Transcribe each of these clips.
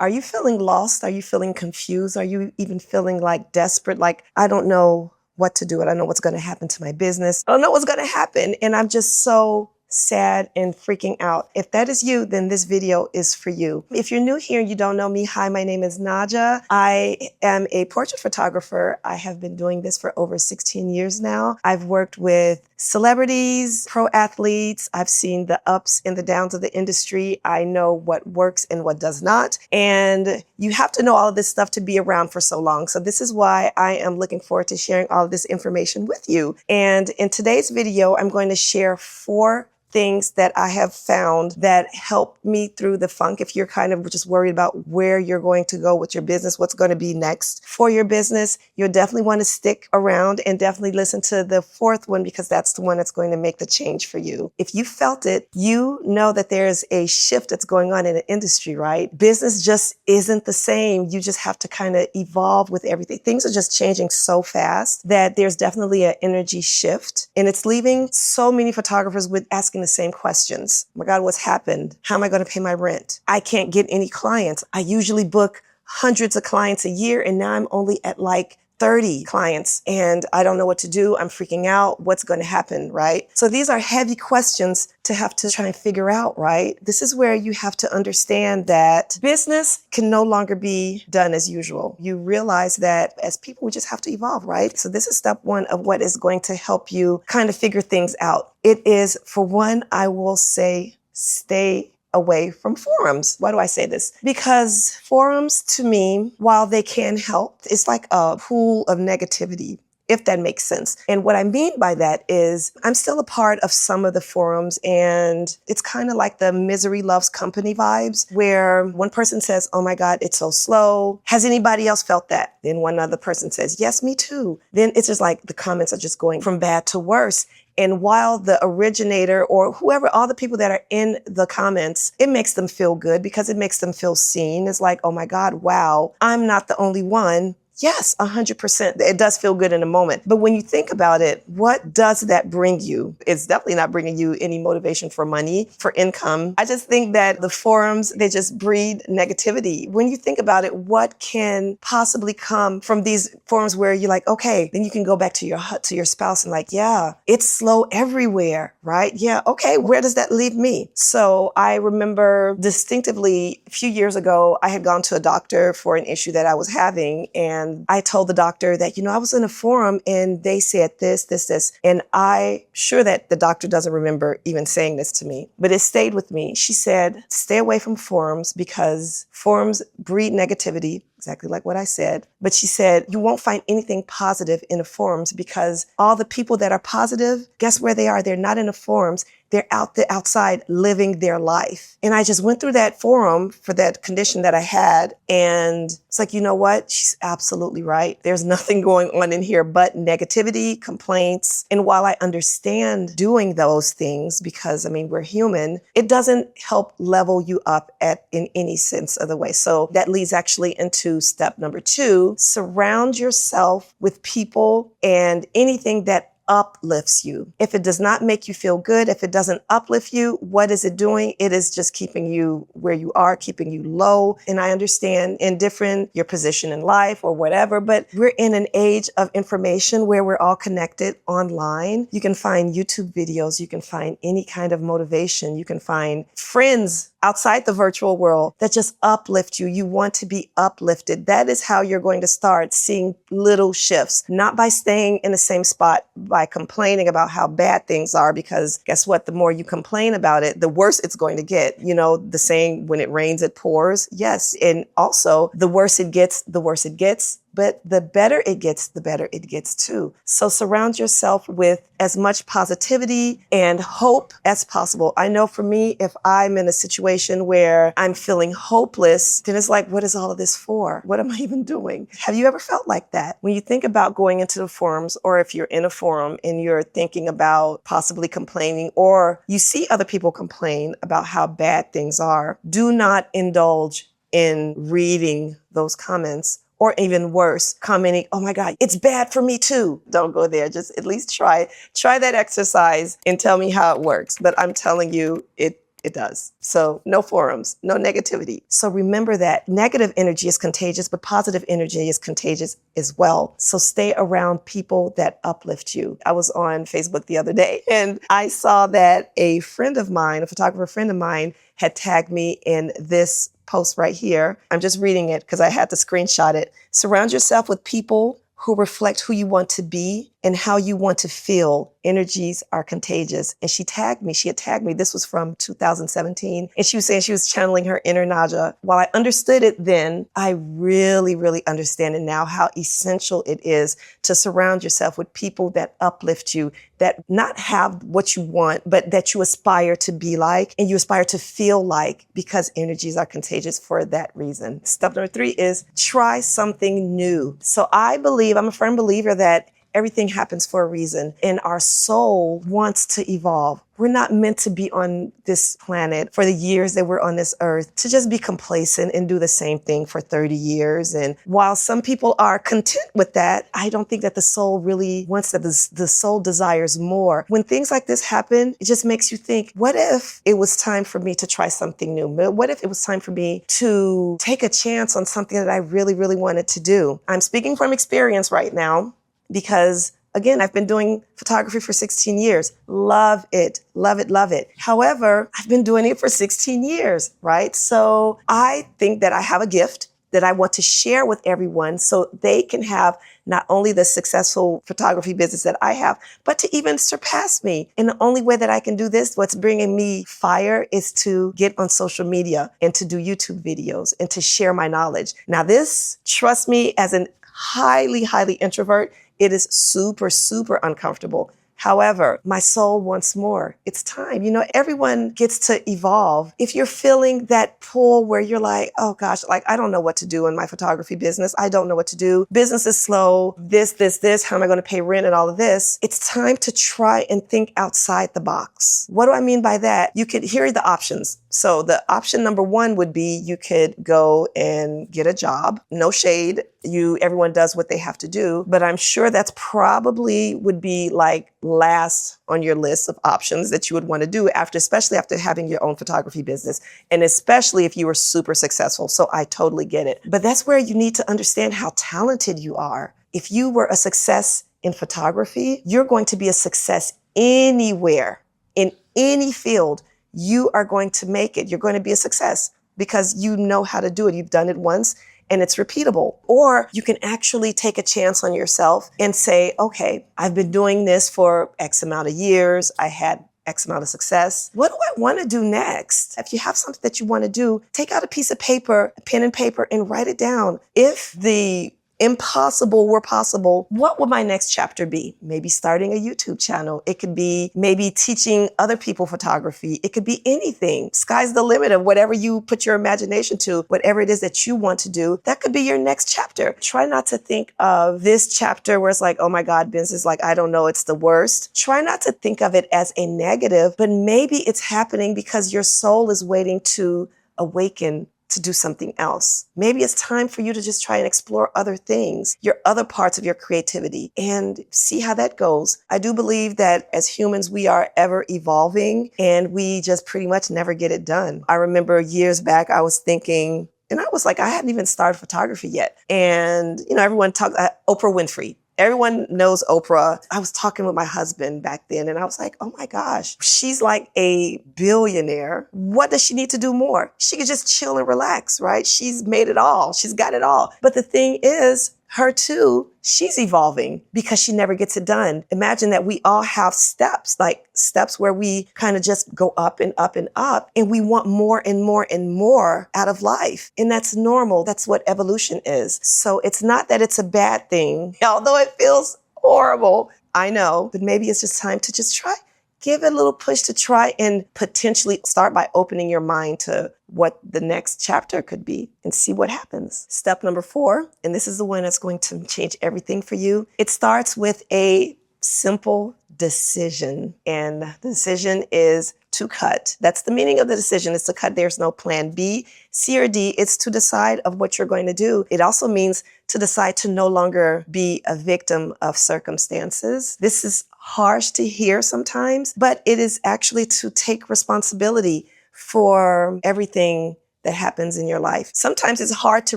Are you feeling lost? Are you feeling confused? Are you even feeling like desperate? Like, I don't know what to do. I don't know what's going to happen to my business. I don't know what's going to happen. And I'm just so sad and freaking out. If that is you, then this video is for you. If you're new here and you don't know me, hi, my name is Naja. I am a portrait photographer. I have been doing this for over 16 years now. I've worked with celebrities, pro athletes. I've seen the ups and the downs of the industry. I know what works and what does not. And you have to know all of this stuff to be around for so long. So this is why I am looking forward to sharing all of this information with you. And in today's video, I'm going to share 4 things that I have found that help me through the funk. If you're kind of just worried about where you're going to go with your business, what's going to be next for your business, you'll definitely want to stick around and definitely listen to the 4th one, because that's the one that's going to make the change for you. If you felt it, you know that there's a shift that's going on in the industry, right? Business just isn't the same. You just have to kind of evolve with everything. Things are just changing so fast that there's definitely an energy shift, and it's leaving so many photographers with asking the same questions. Oh my God, what's happened? How am I going to pay my rent? I can't get any clients. I usually book hundreds of clients a year, and now I'm only at like 30 clients and I don't know what to do. I'm freaking out. What's going to happen, right? So these are heavy questions to have to try and figure out, right? This is where you have to understand that business can no longer be done as usual. You realize that as people, we just have to evolve, right? So this is step 1 of what is going to help you kind of figure things out. It is, for one, I will say, stay away from forums. Why do I say this? Because forums, to me, while they can help, it's like a pool of negativity, if that makes sense. And what I mean by that is I'm still a part of some of the forums, and it's kind of like the misery loves company vibes, where one person says, oh my God, it's so slow. Has anybody else felt that? Then one other person says, yes, me too. Then it's just like the comments are just going from bad to worse. And while the originator or whoever, all the people that are in the comments, it makes them feel good because it makes them feel seen. It's like, oh my God, wow, I'm not the only one. Yes, 100%. It does feel good in a moment. But when you think about it, what does that bring you? It's definitely not bringing you any motivation for money, for income. I just think that the forums, they just breed negativity. When you think about it, what can possibly come from these forums where you're like, okay, then you can go back to your spouse and like, yeah, it's slow everywhere, right? Yeah, okay, where does that leave me? So I remember distinctively a few years ago, I had gone to a doctor for an issue that I was having, and I told the doctor that, I was in a forum and they said this. And I'm sure that the doctor doesn't remember even saying this to me, but it stayed with me. She said, stay away from forums because forums breed negativity. Exactly like what I said. But she said, you won't find anything positive in the forums because all the people that are positive, guess where they are? They're not in the forums. They're outside living their life. And I just went through that forum for that condition that I had. And it's like, you know what? She's absolutely right. There's nothing going on in here but negativity, complaints. And while I understand doing those things, because we're human, it doesn't help level you up in any sense of the way. So that leads actually into step number 2, surround yourself with people and anything that uplifts you. If it does not make you feel good, if it doesn't uplift you, what is it doing? It is just keeping you where you are, keeping you low. And I understand indifferent, your position in life or whatever, but we're in an age of information where we're all connected online. You can find YouTube videos, you can find any kind of motivation, you can find friends outside the virtual world that just uplift you. You want to be uplifted. That is how you're going to start seeing little shifts, not by staying in the same spot, by complaining about how bad things are, because guess what? The more you complain about it, the worse it's going to get. The saying, when it rains, it pours. Yes. And also the worse it gets, the worse it gets. But the better it gets, the better it gets too. So surround yourself with as much positivity and hope as possible. I know for me, if I'm in a situation where I'm feeling hopeless, then it's like, what is all of this for? What am I even doing? Have you ever felt like that? When you think about going into the forums, or if you're in a forum and you're thinking about possibly complaining, or you see other people complain about how bad things are, do not indulge in reading those comments. Or even worse, commenting, oh my God, it's bad for me too. Don't go there. Just at least try that exercise and tell me how it works. But I'm telling you, it It does. So no forums, no negativity. So remember that negative energy is contagious, but positive energy is contagious as well. So stay around people that uplift you. I was on Facebook the other day and I saw that a friend of mine, a photographer friend of mine, had tagged me in this post right here. I'm just reading it because I had to screenshot it. Surround yourself with people who reflect who you want to be and how you want to feel. Energies are contagious. And she tagged me. She had tagged me. This was from 2017. And she was saying she was channeling her inner Naja. While I understood it then, I really, really understand it now, how essential it is to surround yourself with people that uplift you, that not have what you want, but that you aspire to be like and you aspire to feel like, because energies are contagious for that reason. Step number 3 is try something new. So I'm a firm believer that everything happens for a reason, and our soul wants to evolve. We're not meant to be on this planet for the years that we're on this earth to just be complacent and do the same thing for 30 years. And while some people are content with that, I don't think that the soul really wants that. The soul desires more. When things like this happen, it just makes you think, what if it was time for me to try something new? What if it was time for me to take a chance on something that I really, really wanted to do? I'm speaking from experience right now, because again, I've been doing photography for 16 years. Love it, love it, love it. However, I've been doing it for 16 years, right? So I think that I have a gift that I want to share with everyone so they can have not only the successful photography business that I have, but to even surpass me. And the only way that I can do this, what's bringing me fire, is to get on social media and to do YouTube videos and to share my knowledge. Now this, trust me, as an highly, highly introvert, it is super, super uncomfortable. However, my soul wants more. It's time. Everyone gets to evolve. If you're feeling that pull where you're like, oh gosh, like I don't know what to do in my photography business. I don't know what to do. Business is slow. This. How am I going to pay rent and all of this? It's time to try and think outside the box. What do I mean by that? Here are the options. So the option number 1 would be you could go and get a job. No shade. Everyone does what they have to do, but I'm sure that's probably would be like last on your list of options that you would want to do especially after having your own photography business, and especially if you were super successful. So I totally get it. But that's where you need to understand how talented you are. If you were a success in photography, you're going to be a success anywhere, in any field. You are going to make it. You're going to be a success because you know how to do it. You've done it once and it's repeatable. Or you can actually take a chance on yourself and say, okay, I've been doing this for X amount of years. I had X amount of success. What do I want to do next? If you have something that you want to do, take out a piece of paper, a pen and paper, and write it down. If the impossible were possible, what would my next chapter be? Maybe starting a YouTube channel. It could be maybe teaching other people photography. It could be anything. Sky's the limit of whatever you put your imagination to, whatever it is that you want to do. That could be your next chapter. Try not to think of this chapter where it's like, oh my God, business, like, I don't know, it's the worst. Try not to think of it as a negative, but maybe it's happening because your soul is waiting to awaken to do something else. Maybe it's time for you to just try and explore other things, your other parts of your creativity, and see how that goes. I do believe that as humans, we are ever evolving and we just pretty much never get it done. I remember years back, I was thinking, and I was like, I hadn't even started photography yet. And, everyone talked, Oprah Winfrey. Everyone knows Oprah. I was talking with my husband back then and I was like, oh my gosh, she's like a billionaire. What does she need to do more? She could just chill and relax, right? She's made it all. She's got it all. But the thing is, her too, she's evolving because she never gets it done. Imagine that we all have steps, like steps where we kind of just go up and up and up, and we want more and more and more out of life. And that's normal. That's what evolution is. So it's not that it's a bad thing, although it feels horrible. I know, but maybe it's just time to just try. Give it a little push to try and potentially start by opening your mind to what the next chapter could be and see what happens. Step number 4, and this is the one that's going to change everything for you. It starts with a simple decision, and the decision is to cut. That's the meaning of the decision, is to cut. There's no plan B, C, or D. It's to decide of what you're going to do. It also means to decide to no longer be a victim of circumstances. This is harsh to hear sometimes, but it is actually to take responsibility for everything that happens in your life. Sometimes it's hard to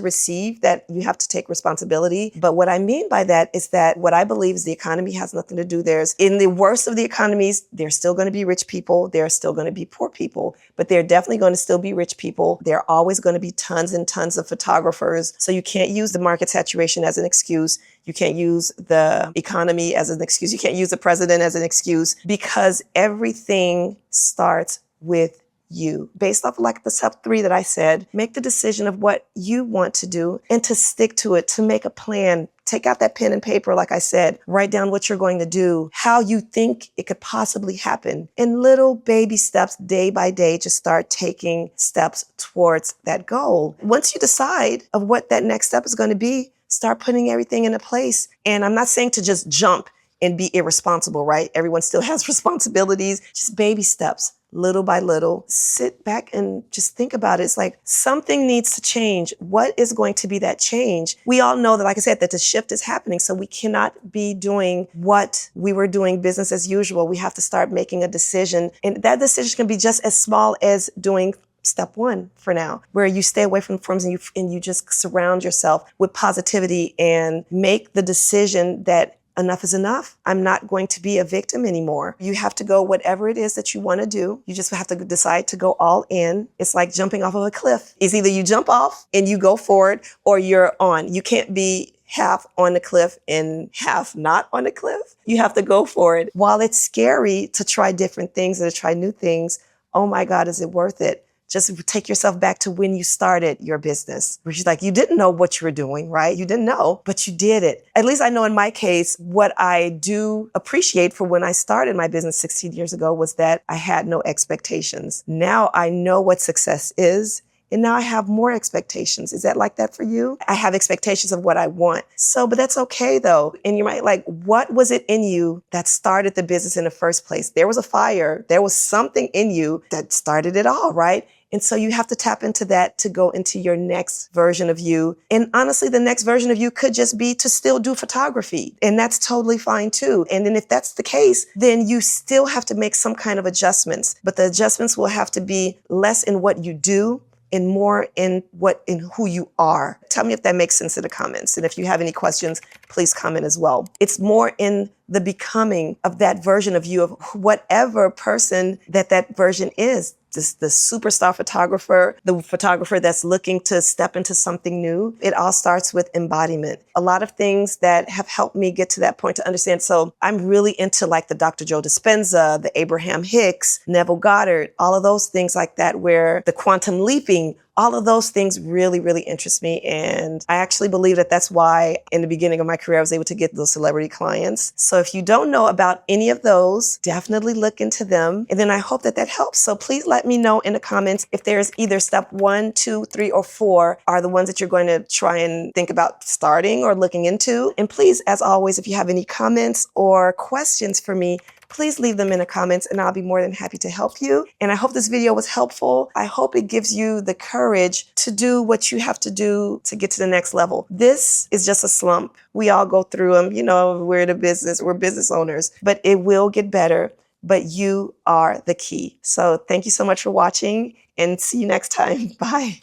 receive that you have to take responsibility. But what I mean by that is that what I believe is the economy has nothing to do. In the worst of the economies, there's still going to be rich people. There are still going to be poor people, but there are definitely going to still be rich people. There are always going to be tons and tons of photographers. So you can't use the market saturation as an excuse. You can't use the economy as an excuse. You can't use the president as an excuse, because everything starts with you. Based off of like the step 3 that I said, make the decision of what you want to do and to stick to it, to make a plan. Take out that pen and paper, like I said, write down what you're going to do, how you think it could possibly happen. In little baby steps, day by day, just start taking steps towards that goal. Once you decide of what that next step is going to be, start putting everything into place. And I'm not saying to just jump and be irresponsible, right? Everyone still has responsibilities. Just baby steps. Little by little, sit back and just think about it. It's like something needs to change. What is going to be that change? We all know that, like I said, that the shift is happening. So we cannot be doing what we were doing business as usual. We have to start making a decision. And that decision can be just as small as doing step 1 for now, where you stay away from firms and you just surround yourself with positivity and make the decision that enough is enough. I'm not going to be a victim anymore. You have to go whatever it is that you want to do. You just have to decide to go all in. It's like jumping off of a cliff. It's either you jump off and you go forward, or you're on. You can't be half on the cliff and half not on the cliff. You have to go for it. While it's scary to try different things and to try new things, oh my God, is it worth it? Just take yourself back to when you started your business, which is like, you didn't know what you were doing, right? You didn't know, but you did it. At least I know in my case, what I do appreciate for when I started my business 16 years ago was that I had no expectations. Now I know what success is. And now I have more expectations. Is that like that for you? I have expectations of what I want. So, but that's okay though. And you might like, what was it in you that started the business in the first place? There was a fire. There was something in you that started it all, right? And so you have to tap into that to go into your next version of you. And honestly, the next version of you could just be to still do photography. And that's totally fine too. And then if that's the case, then you still have to make some kind of adjustments. But the adjustments will have to be less in what you do and more in who you are. Tell me if that makes sense in the comments. And if you have any questions, please comment as well. It's more in the becoming of that version of you, of whatever person that version is. The superstar photographer, the photographer that's looking to step into something new. It all starts with embodiment. A lot of things that have helped me get to that point to understand. So I'm really into like the Dr. Joe Dispenza, the Abraham Hicks, Neville Goddard, all of those things like that, where the quantum leaping, all of those things really, really interest me. And I actually believe that that's why in the beginning of my career, I was able to get those celebrity clients. So if you don't know about any of those, definitely look into them. And then I hope that helps. So please let me know in the comments if there's either step 1, 2, 3, or 4 are the ones that you're going to try and think about starting or looking into. And please, as always, if you have any comments or questions for me, please leave them in the comments and I'll be more than happy to help you. And I hope this video was helpful. I hope it gives you the courage to do what you have to do to get to the next level. This is just a slump. We all go through them. You know, we're business owners, but it will get better. But you are the key. So thank you so much for watching and see you next time. Bye.